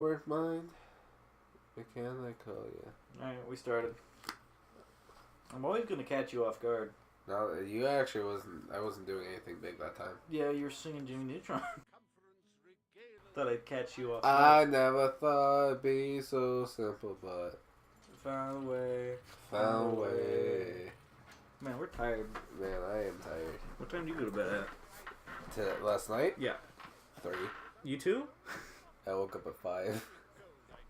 Word mind, mechanical, yeah. Alright, we started. I'm always gonna catch you off guard. No, you actually wasn't. I wasn't doing anything big that time. Yeah, you were singing Jimmy Neutron. Thought I'd catch you off I guard. never thought it'd be so simple, but Found a way. found a way. Man, we're tired. Man, I am tired. What time do you go to bed at? Last night? Yeah. 3. You too? I woke up at 5.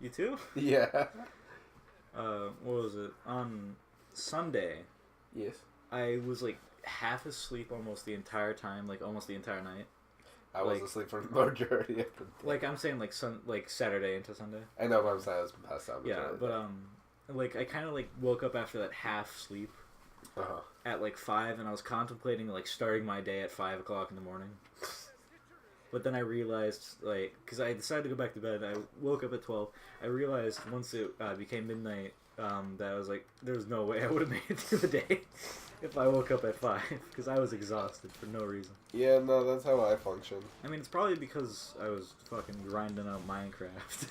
You too? Yeah. What was it? On Sunday, Yes. I was like half asleep almost the entire time, like almost the entire night. I was asleep for the majority of the day. Like I'm saying, like Saturday into Sunday. I know, but I'm saying I was passed out. Yeah, but like I kind of like woke up after that half sleep at like 5, and I was contemplating like starting my day at 5 o'clock in the morning. But then I realized, like, because I decided to go back to bed, I woke up at 12. I realized once it became midnight that I was like, there's no way I would have made it through the day if I woke up at 5, because I was exhausted for no reason. Yeah, no, that's how I function. I mean, it's probably because I was fucking grinding out Minecraft.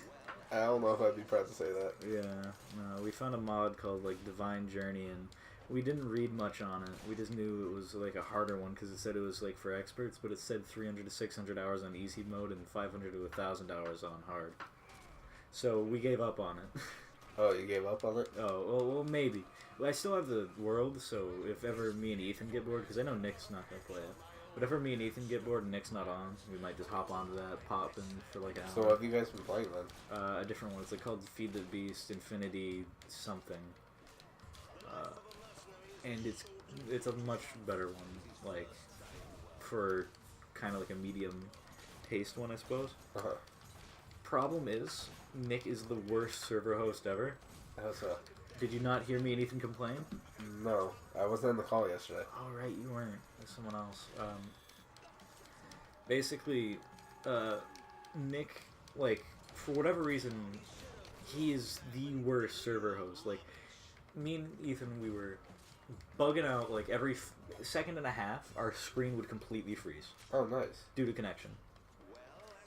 I don't know if I'd be proud to say that. Yeah, no, we found a mod called, like, Divine Journey, and we didn't read much on it. We just knew it was, like, a harder one, because it said it was, like, for experts, but it said 300 to 600 hours on easy mode and 500 to 1,000 hours on hard. So we gave up on it. Oh, you gave up on it? Oh, well, maybe. Well, I still have the world, so if ever me and Ethan get bored, because I know Nick's not going to play it, but if ever me and Ethan get bored and Nick's not on, we might just hop onto that, pop in for like an hour. So what have you guys been playing then? A different one. It's like called Feed the Beast, Infinity something. And it's a much better one, like, for kind of like a medium taste one, I suppose. Problem is, Nick is the worst server host ever. How so? Did you not hear me and Ethan complain? No, I wasn't in the call yesterday. Oh, right, you weren't. There's someone else. Basically, Nick, like, for whatever reason, he is the worst server host. Like, me and Ethan, we were bugging out, like, every second and a half, our screen would completely freeze. Oh, nice. Due to connection.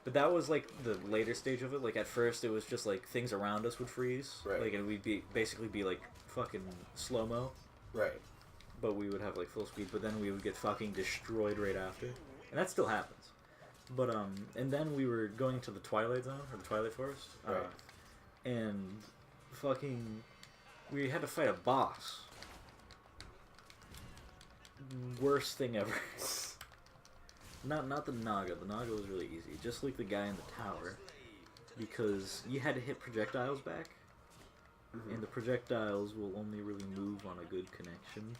But that was, like, the later stage of it. Like, at first, it was just, like, things around us would freeze. Right. Like, and we'd basically be, like, fucking slow-mo. Right. But we would have, like, full speed. But then we would get fucking destroyed right after. And that still happens. But, and then we were going to the Twilight Zone, or the Twilight Forest. Right. And fucking... we had to fight a boss. Worst thing ever. Not the Naga. The Naga was really easy. Just like the guy in the tower. Because you had to hit projectiles back. And the projectiles will only really move on a good connection.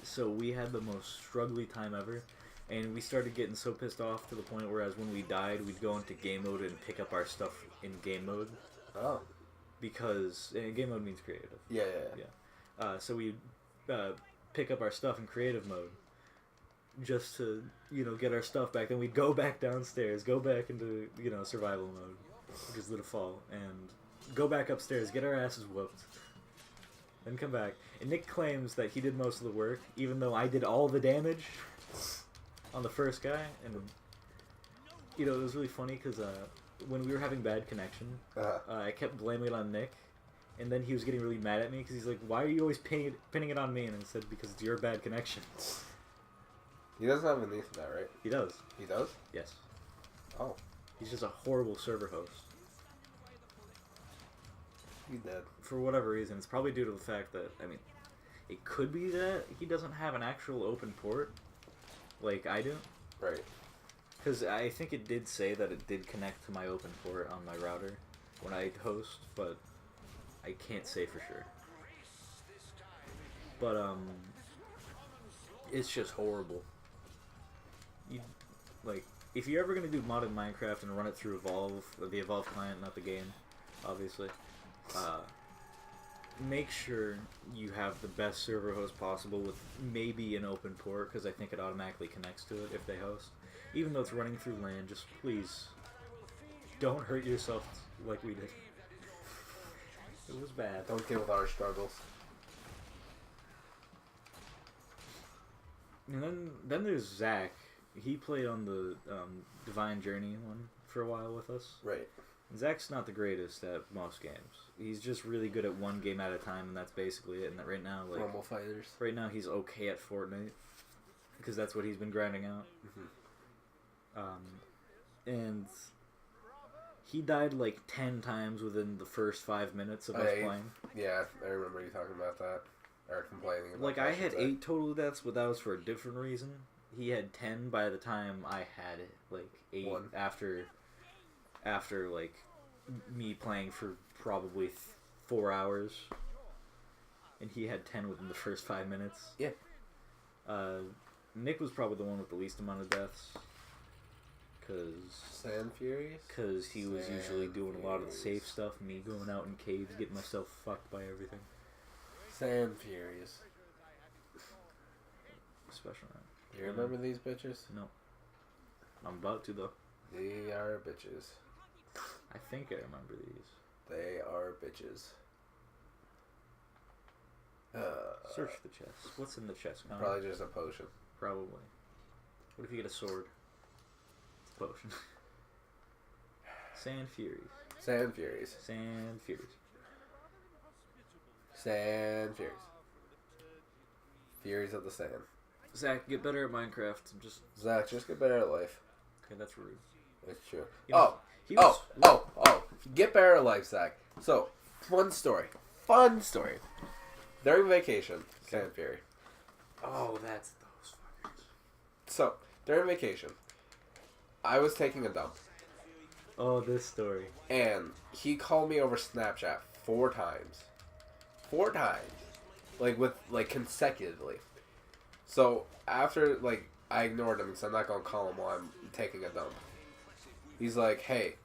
So we had the most struggly time ever. And we started getting so pissed off to the point where as when we died, we'd go into game mode and pick up our stuff in game mode. Oh. Because game mode means creative. Yeah. So we'd pick up our stuff in creative mode. Just to, get our stuff back. Then we'd go back downstairs, go back into, survival mode, which is the default, and go back upstairs, get our asses whooped, then come back. And Nick claims that he did most of the work, even though I did all the damage on the first guy. And, it was really funny because when we were having bad connection, I kept blaming it on Nick. And then he was getting really mad at me because he's like, why are you always pinning it on me? And I said, because it's your bad connection. He doesn't have an Ethernet, right? He does. He does? Yes. Oh. He's just a horrible server host. He did. For whatever reason. It's probably due to the fact that, it could be that he doesn't have an actual open port like I do. Right. Because I think it did say that it did connect to my open port on my router when I host, but I can't say for sure. But, it's just horrible. If you're ever going to do modded Minecraft and run it through Evolve, the Evolve client, not the game, obviously, make sure you have the best server host possible with maybe an open port, because I think it automatically connects to it if they host. Even though it's running through LAN, just please don't hurt yourself like we did. It was bad. Don't get with our struggles. And then there's Zach. He played on the Divine Journey one for a while with us. Right. Zach's not the greatest at most games. He's just really good at one game at a time, and that's basically it. And that right now, like Normal fighters. right now, he's okay at Fortnite because that's what he's been grinding out. And he died like 10 times within the first 5 minutes of us playing. Yeah, I remember you talking about that. Or complaining about Like, that, I had 8 total deaths, but that was for a different reason. He had 10 by the time I had it. Like, 8 after like, me playing for probably 4 hours. And he had 10 within the first 5 minutes. Yeah. Nick was probably the one with the least amount of deaths. Sand Furies? Because he was usually doing a lot of the safe stuff, me going out in caves, getting myself fucked by everything. Sand Furies. Special, man. You remember these bitches? No. I'm about to, though. They are bitches. I think I remember these. They are bitches. Search the chest. What's in the chest, Connor? Probably just a potion. Probably. What if you get a sword? It's a potion. Sand Furies. Sand Furies. Sand Furies. Sand Furies. Furies of the Sand. Zach, get better at Minecraft. Zach, just get better at life. Okay, that's rude. It's true. He was- Get better at life, Zach. So, fun story. During vacation, Sand Fury. Oh, that's those fuckers. So, during vacation, I was taking a dump. Oh, this story. And he called me over Snapchat 4 times. 4 times. Consecutively. So, after, I ignored him because I'm not going to call him while I'm taking a dump. He's like, hey,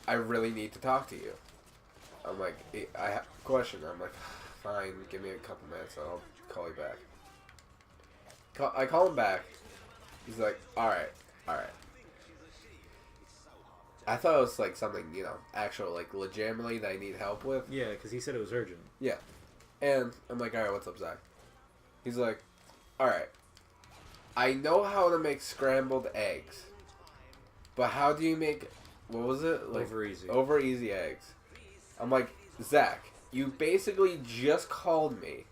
I really need to talk to you. I'm like, I have a question. I'm like, fine, give me a couple minutes and I'll call you back. I call him back. He's like, alright. I thought it was something, actual, legitimately that I need help with. Yeah, because he said it was urgent. Yeah. And I'm like, alright, what's up, Zach? He's like, alright, I know how to make scrambled eggs. But how do you make, what was it? Over easy eggs. I'm like, Zach, you basically just called me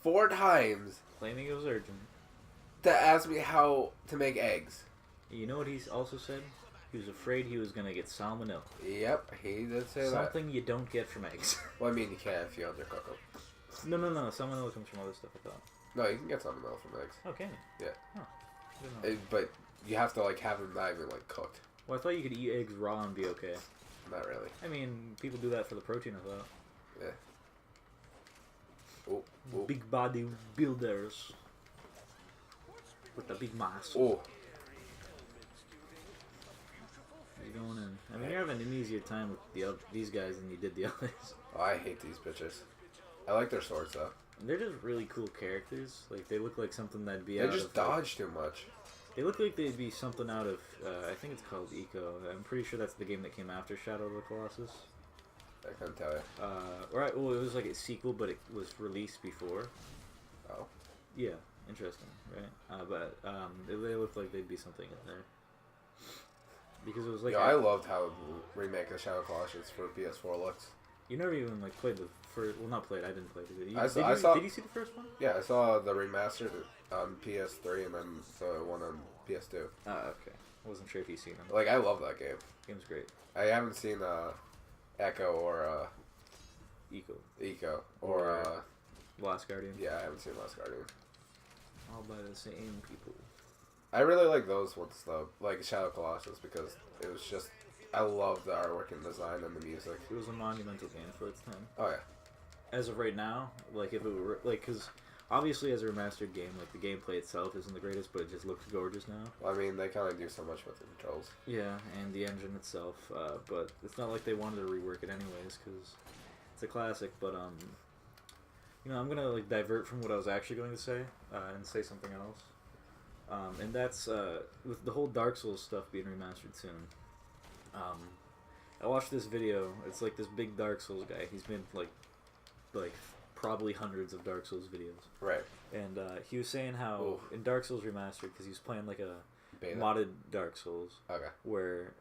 4 times Claiming it was urgent. to ask me how to make eggs. You know what he also said? He was afraid he was going to get salmonella. Yep, he did say that. Something you don't get from eggs. Well, I mean, you can if you undercook them. No. Salmonella comes from other stuff, I thought. No, you can get salmonella from eggs. Oh, can you? Yeah. Huh. But you have to, have them not even, cooked. Well, I thought you could eat eggs raw and be okay. Not really. I mean, people do that for the protein, I thought. Yeah. Oh. Big body builders. With the big mass. Oh. You're going in. I mean, you're having an easier time with these guys than you did the others. Oh, I hate these bitches. I like their swords, though. They're just really cool characters. They look like something that'd be They just dodge too much. They look like they'd be something out of, I think it's called Eco. I'm pretty sure that's the game that came after Shadow of the Colossus. I couldn't tell you. Right, well, it was like a sequel, but it was released before. Oh. Yeah, interesting, right? They look like they'd be something in there. Because it was like... I loved how the remake of Shadow of the Colossus for PS4 looks. You never even played the first... Well, not played, I didn't play it. Did you see the first one? Yeah, I saw the remastered on PS3 and then the one on PS2. Oh, okay. I wasn't sure if you've seen them. I love that game. Game's great. I haven't seen Echo or Eco or Last Guardian. Yeah, I haven't seen Last Guardian. All by the same people. I really like those ones though, like Shadow of the Colossus, because it was just, I love the artwork and design and the music. It was a monumental game for its time. Oh yeah. As of right now, if it were because obviously as a remastered game, the gameplay itself isn't the greatest, but it just looks gorgeous now. Well, I mean, they kind of do so much with the controls. Yeah, and the engine itself, but it's not like they wanted to rework it anyways, because it's a classic. But I'm gonna divert from what I was actually going to say and say something else. And that's with the whole Dark Souls stuff being remastered soon. I watched this video. It's this big Dark Souls guy. He's been probably hundreds of Dark Souls videos. Right. And he was saying how in Dark Souls Remastered, because he was playing a Beta? modded Dark Souls. Okay. Where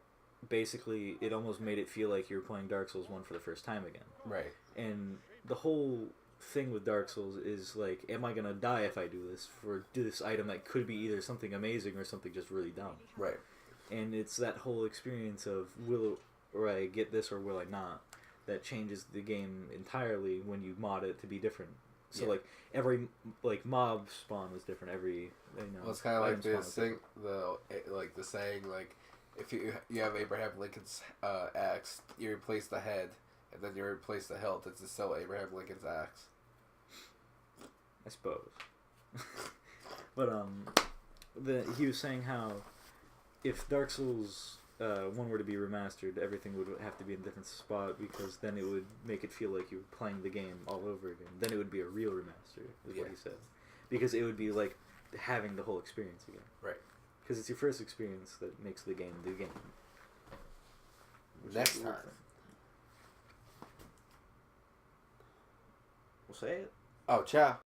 basically it almost made it feel like you were playing Dark Souls 1 for the first time again. Right. And the whole thing with Dark Souls is like, am I gonna die if I do this item that could be either something amazing or something just really dumb. Right. And it's that whole experience of or I get this or will I not, that changes the game entirely when you mod it to be different. So like every mob spawn was different. Well, it's kind of like the saying like, if you have Abraham Lincoln's axe, you replace the head, and then you replace the hilt. It's still Abraham Lincoln's axe. I suppose. But he was saying how if Dark Souls 1 were to be remastered, everything would have to be in a different spot, because then it would make it feel like you were playing the game all over again. Then it would be a real remaster, is what he said. Because it would be like having the whole experience again. Right. Because it's your first experience that makes the game the game. Next time. We'll say it. Oh, ciao.